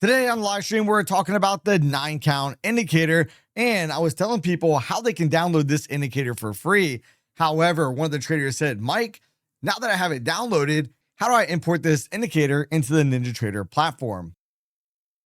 Today on the live stream, we're talking about the 9 count indicator, and I was telling people how they can download this indicator for free. However, one of the traders said, Mike, now that I have it downloaded, how do I import this indicator into the NinjaTrader platform?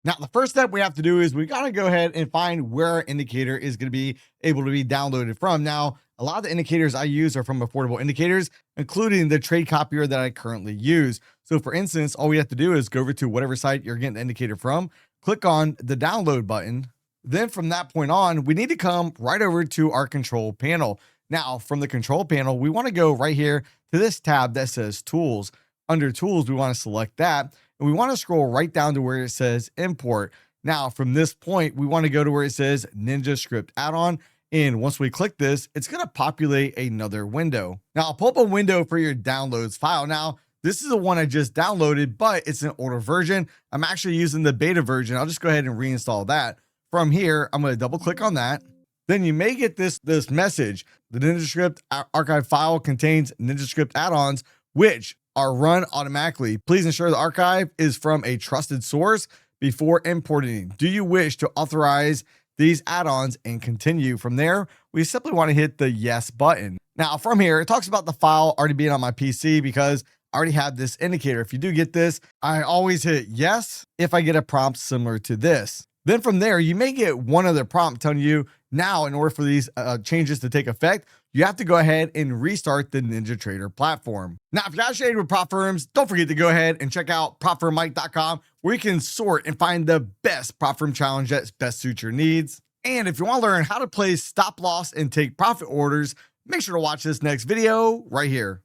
Now, the first step we have to do is we got to go ahead and find where our indicator is going to be able to be downloaded from. Now, a lot of the indicators I use are from affordable indicators, including the trade copier that I currently use. So for instance, all we have to do is go over to whatever site you're getting the indicator from, click on the download button. Then from that point on, we need to come right over to our control panel. Now, from the control panel, we want to go right here to this tab that says tools. Under tools, we want to select that. And we want to scroll right down to where it says import. Now, from this point, we want to go to where it says NinjaScript add-on. And once we click this, it's going to populate another window. Now, I'll pull up a window for your downloads file. Now, this is the one I just downloaded, but it's an older version. I'm actually using the beta version. I'll just go ahead and reinstall that. From here, I'm going to double click on that. Then you may get this message. The NinjaScript archive file contains NinjaScript add-ons, which are run automatically. Please ensure the archive is from a trusted source before importing. Do you wish to authorize these add-ons and continue? From there, we simply want to hit the yes button. Now from here, it talks about the file already being on my PC because I already have this indicator. If you do get this, I always hit yes if I get a prompt similar to this. Then from there, you may get one other prompt telling you now, in order for these changes to take effect, you have to go ahead and restart the NinjaTrader platform. Now, if you're associated with prop firms, don't forget to go ahead and check out propfirmmike.com, where you can sort and find the best prop firm challenge that best suits your needs. And if you want to learn how to place stop loss and take profit orders, make sure to watch this next video right here.